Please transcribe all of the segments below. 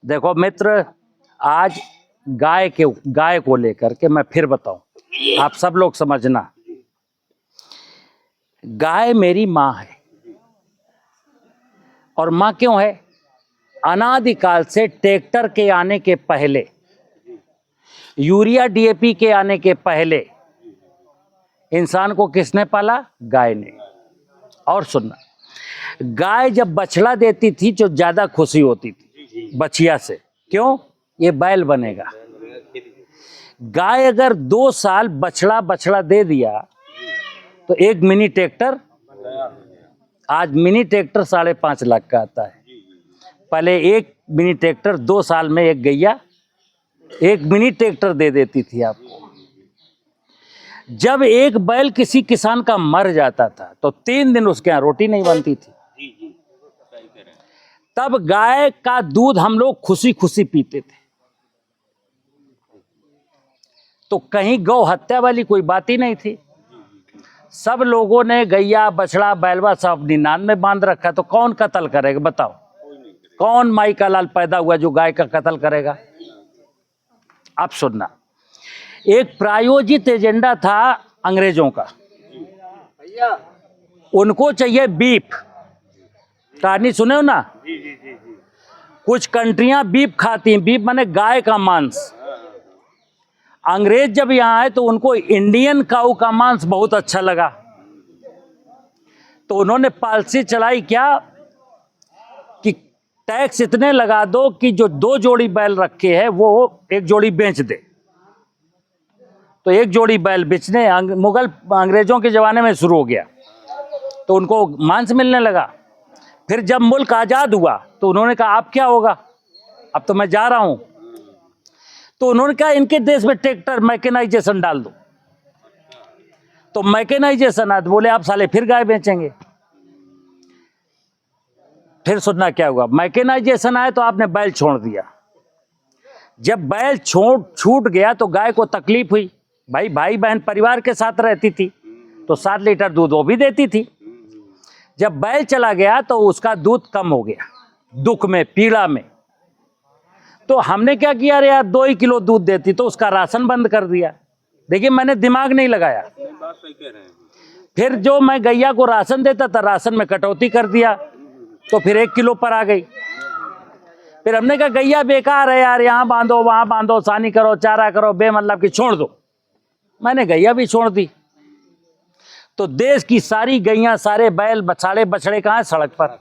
देखो मित्र, आज गाय को लेकर के मैं फिर बताऊं, आप सब लोग समझना, गाय मेरी माँ है। और माँ क्यों है? अनादिकाल से ट्रैक्टर के आने के पहले, यूरिया डीएपी के आने के पहले इंसान को किसने पाला? गाय ने। और सुनना, गाय जब बछड़ा देती थी तो ज्यादा खुशी होती थी बछिया से। क्यों? ये बैल बनेगा। गाय अगर 2 साल बछड़ा दे दिया तो एक मिनी ट्रैक्टर, आज मिनी ट्रैक्टर 5.5 लाख का आता है। पहले एक मिनी ट्रैक्टर 2 साल में एक गैया एक मिनी ट्रैक्टर दे देती थी आपको। जब एक बैल किसी किसान का मर जाता था तो 3 दिन उसके यहाँ रोटी नहीं बनती थी। तब गाय का दूध हम लोग खुशी खुशी पीते थे। तो कहीं गौ हत्या वाली कोई बात ही नहीं थी। सब लोगों ने गैया बछड़ा बैलवा सब अपनी नान में बांध रखा, तो कौन कत्ल करेगा? बताओ, कौन माई का लाल पैदा हुआ जो गाय का कत्ल करेगा? अब सुनना, एक प्रायोजित एजेंडा था अंग्रेजों का। उनको चाहिए बीफ। कहानी सुने हो ना? कुछ कंट्रियां बीफ खाती हैं। बीफ माने गाय का मांस। अंग्रेज जब यहां आए तो उनको इंडियन काऊ का मांस बहुत अच्छा लगा, तो उन्होंने पॉलिसी चलाई क्या कि टैक्स इतने लगा दो कि जो 2 जोड़ी बैल रखे हैं वो 1 जोड़ी बेच दे। तो 1 जोड़ी बैल बेचने मुगल अंग्रेजों के जमाने में शुरू हो गया, तो उनको मांस मिलने लगा। फिर जब मुल्क आजाद हुआ तो उन्होंने कहा अब क्या होगा, अब तो मैं जा रहा हूं। तो उन्होंने कहा इनके देश में ट्रैक्टर मैकेनाइजेशन डाल दो। तो मैकेनाइजेशन आया, बोले आप साले फिर गाय बेचेंगे। फिर सुनना क्या हुआ, मैकेनाइजेशन आया तो आपने बैल छोड़ दिया। जब बैल छूट गया तो गाय को तकलीफ हुई। भाई बहन परिवार के साथ रहती थी तो 7 लीटर दूध वो भी देती थी। जब बैल चला गया तो उसका दूध कम हो गया, दुख में पीड़ा में। तो हमने क्या किया, अरे यार 2 ही किलो दूध देती, तो उसका राशन बंद कर दिया। देखिए मैंने दिमाग नहीं लगाया। फिर जो मैं गैया को राशन देता था, राशन में कटौती कर दिया, तो फिर 1 किलो पर आ गई। फिर हमने कहा गैया बेकार है यार, यहाँ बांधो वहां बांधो, सानी करो चारा करो, बेमतलब की छोड़ दो। मैंने गैया भी छोड़ दी। तो देश की सारी गैया सारे बैल बछड़े कहाँ हैं? सड़क पर,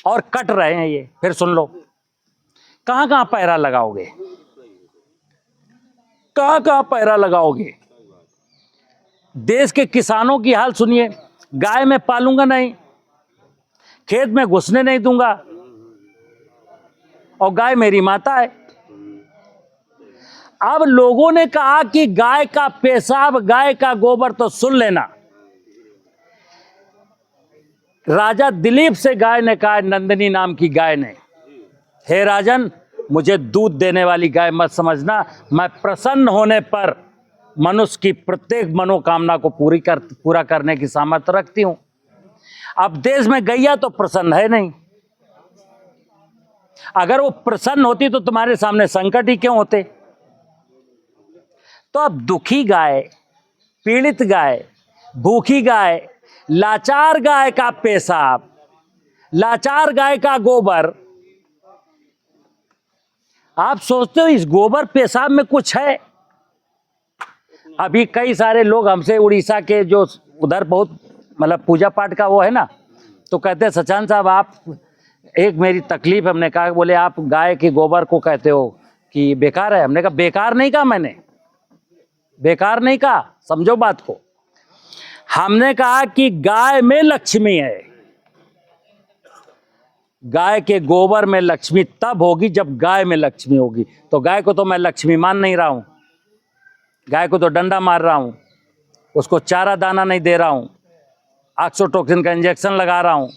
और कट रहे हैं ये। फिर सुन लो, कहां कहां पैरा लगाओगे? कहां कहां पैरा लगाओगे? देश के किसानों की हाल सुनिए। गाय में पालूंगा नहीं, खेत में घुसने नहीं दूंगा, और गाय मेरी माता है। अब लोगों ने कहा कि गाय का पेशाब गाय का गोबर, तो सुन लेना, राजा दिलीप से गाय ने कहा, नंदिनी नाम की गाय ने, हे राजन मुझे दूध देने वाली गाय मत समझना, मैं प्रसन्न होने पर मनुष्य की प्रत्येक मनोकामना को पूरा करने की सामर्थ्य रखती हूं। अब देश में गैया तो प्रसन्न है नहीं। अगर वो प्रसन्न होती तो तुम्हारे सामने संकट ही क्यों होते? तो अब दुखी गाय, पीड़ित गाय, भूखी गाय, लाचार गाय का पेशाब, लाचार गाय का गोबर, आप सोचते हो इस गोबर पेशाब में कुछ है? अभी कई सारे लोग हमसे उड़ीसा के, जो उधर बहुत मतलब पूजा पाठ का वो है ना, तो कहते हैं सचान साहब आप, एक मेरी तकलीफ, हमने कहा, बोले आप गाय के गोबर को कहते हो कि बेकार है। हमने कहा बेकार नहीं कहा, मैंने बेकार नहीं कहा, समझो बात को। हमने कहा कि गाय में लक्ष्मी है। गाय के गोबर में लक्ष्मी तब होगी जब गाय में लक्ष्मी होगी। तो गाय को तो मैं लक्ष्मी मान नहीं रहा हूं, गाय को तो डंडा मार रहा हूं, उसको चारा दाना नहीं दे रहा हूं, ऑक्सीटोसिन का इंजेक्शन लगा रहा हूं,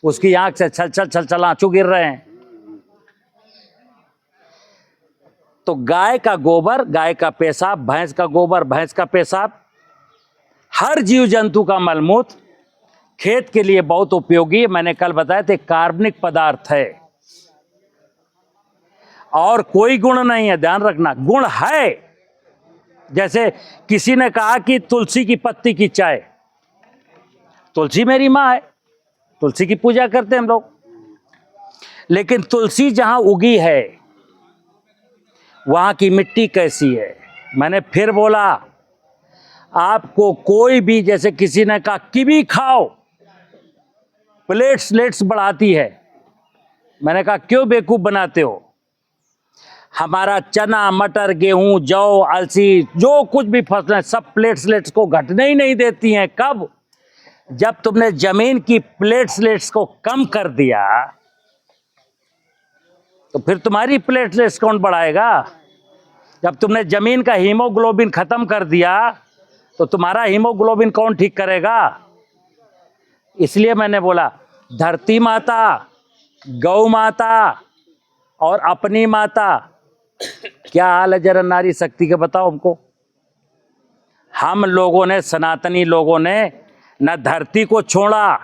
उसकी आंख से छल आंसू गिर रहे हैं। तो गाय का गोबर, गाय का पेशाब, भैंस का गोबर, भैंस का पेशाब, हर जीव जंतु का मलमूत्र खेत के लिए बहुत उपयोगी है। मैंने कल बताया थे कार्बनिक पदार्थ है। और कोई गुण नहीं है, ध्यान रखना, गुण है। जैसे किसी ने कहा कि तुलसी की पत्ती की चाय, तुलसी मेरी माँ है, तुलसी की पूजा करते हैं हम लोग, लेकिन तुलसी जहां उगी है वहां की मिट्टी कैसी है। मैंने फिर बोला, आपको कोई भी, जैसे किसी ने कहा कीवी खाओ, प्लेट्स बढ़ाती है, मैंने कहा क्यों बेवकूफ बनाते हो? हमारा चना, मटर, गेहूं, जौ, अलसी, जो कुछ भी फसलें सब प्लेट्स को घटने ही नहीं देती हैं। कब? जब तुमने जमीन की प्लेट्स को कम कर दिया, तो फिर तुम्हारी प्लेटलेट्स कौन बढ़ाएगा? जब तुमने जमीन का हीमोग्लोबिन खत्म कर दिया, तो तुम्हारा हीमोग्लोबिन कौन ठीक करेगा? इसलिए मैंने बोला, धरती माता, गौ माता और अपनी माता, क्या हाल है जरा नारी शक्ति के बताओ हमको। हम लोगों ने, सनातनी लोगों ने, न धरती को छोड़ा,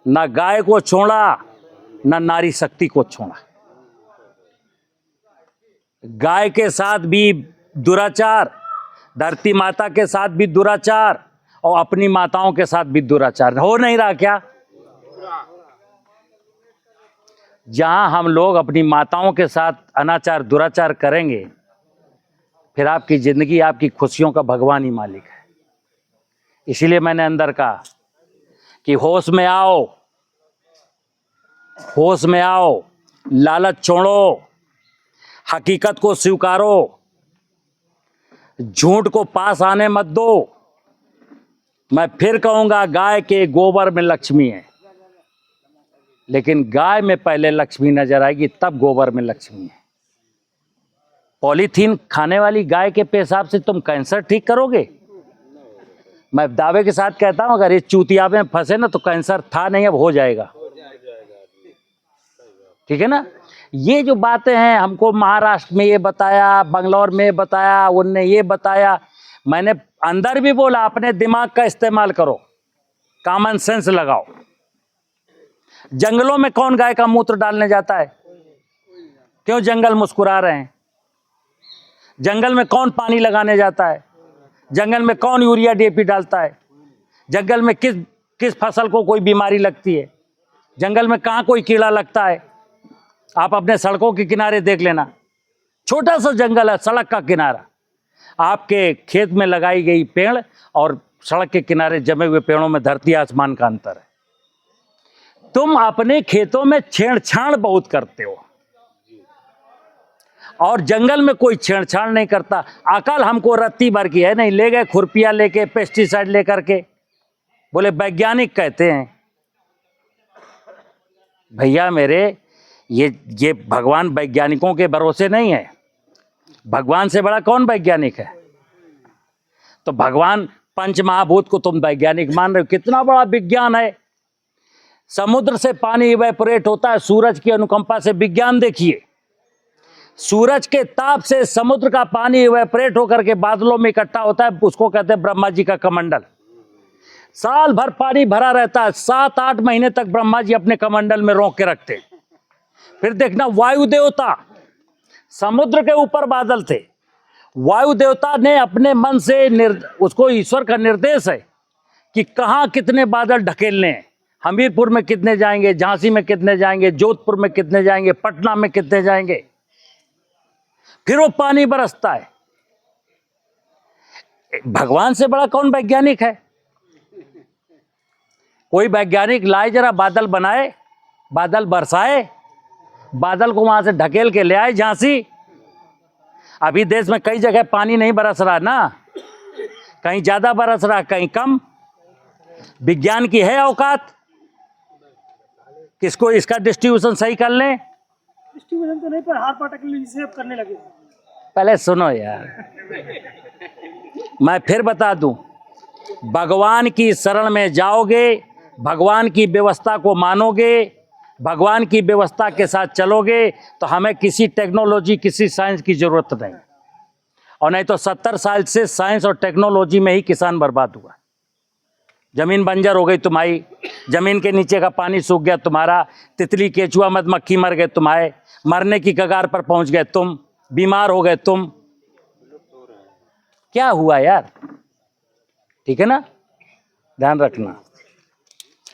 न गाय को छोड़ा, न नारी शक्ति को छोड़ा। गाय के साथ भी दुराचार, धरती माता के साथ भी दुराचार, और अपनी माताओं के साथ भी दुराचार हो नहीं रहा क्या? जहां हम लोग अपनी माताओं के साथ अनाचार दुराचार करेंगे, फिर आपकी जिंदगी, आपकी खुशियों का भगवान ही मालिक है। इसीलिए मैंने अंदर कहा कि होश में आओ, होश में आओ, लालच छोड़ो, हकीकत को स्वीकारो, झूठ को पास आने मत दो। मैं फिर कहूंगा, गाय के गोबर में लक्ष्मी है, लेकिन गाय में पहले लक्ष्मी नजर आएगी, तब गोबर में लक्ष्मी है। पॉलीथीन खाने वाली गाय के पेशाब से तुम कैंसर ठीक करोगे? मैं दावे के साथ कहता हूं, अगर इस चूतिया में फंसे ना, तो कैंसर था नहीं, अब हो जाएगा। ठीक है ना? ये जो बातें हैं, हमको महाराष्ट्र में ये बताया, बंगलौर में ये बताया, उनने ये बताया, मैंने अंदर भी बोला, अपने दिमाग का इस्तेमाल करो, कॉमन सेंस लगाओ। जंगलों में कौन गाय का मूत्र डालने जाता है? क्यों जंगल मुस्कुरा रहे हैं? जंगल में कौन पानी लगाने जाता है? जंगल में कौन यूरिया डीएपी डालता है? जंगल में किस फसल को कोई बीमारी लगती है? जंगल में कहाँ कोई कीड़ा लगता है? आप अपने सड़कों के किनारे देख लेना, छोटा सा जंगल है, सड़क का किनारा, आपके खेत में लगाई गई पेड़ और सड़क के किनारे जमे हुए पेड़ों में धरती आसमान का अंतर है। तुम अपने खेतों में छेड़छाड़ बहुत करते हो, और जंगल में कोई छेड़छाड़ नहीं करता। अकल हमको रत्ती भर की है नहीं, ले गए खुरपिया लेके, पेस्टिसाइड लेकर के, बोले वैज्ञानिक कहते हैं। भैया मेरे, ये भगवान वैज्ञानिकों के भरोसे नहीं है। भगवान से बड़ा कौन वैज्ञानिक है? तो भगवान पंचमहाभूत को तुम वैज्ञानिक मान रहे हो, कितना बड़ा विज्ञान है। समुद्र से पानी इवेपोरेट होता है सूरज की अनुकंपा से। विज्ञान देखिए, सूरज के ताप से समुद्र का पानी इवेपोरेट होकर के बादलों में इकट्ठा होता है, उसको कहते हैं ब्रह्मा जी का कमंडल। साल भर पानी भरा रहता है, 7-8 महीने तक ब्रह्मा जी अपने कमंडल में रोक के रखते हैं। फिर देखना, वायु देवता, समुद्र के ऊपर बादल थे, वायु देवता ने अपने मन से उसको ईश्वर का निर्देश है कि कहाँ कितने बादल ढकेलने हैं, हमीरपुर में कितने जाएंगे, झांसी में कितने जाएंगे, जोधपुर में कितने जाएंगे, पटना में कितने जाएंगे, फिर वो पानी बरसता है। भगवान से बड़ा कौन वैज्ञानिक है? कोई वैज्ञानिक लाए जरा, बादल बनाए, बादल बरसाए, बादल को वहां से ढकेल के ले आए झांसी। अभी देश में कई जगह पानी नहीं बरस रहा ना, कहीं ज्यादा बरस रहा, कहीं कम। विज्ञान की है औकात किसको इसका डिस्ट्रीब्यूशन सही कर लें? डिस्ट्रीब्यूशन तो नहीं, पर हार पार्टिकल सेव करने लगे। पहले सुनो यार, मैं फिर बता दूं, भगवान की शरण में जाओगे, भगवान की व्यवस्था को मानोगे, भगवान की व्यवस्था के साथ चलोगे, तो हमें किसी टेक्नोलॉजी, किसी साइंस की जरूरत नहीं। और नहीं तो 70 साल से साइंस और टेक्नोलॉजी में ही किसान बर्बाद हुआ। जमीन बंजर हो गई तुम्हारी, जमीन के नीचे का पानी सूख गया तुम्हारा, तितली केचुआ मधुमक्खी मर गए तुम्हारे, मरने की कगार पर पहुंच गए तुम, बीमार हो गए तुम। क्या हुआ यार? ठीक है ना, ध्यान रखना।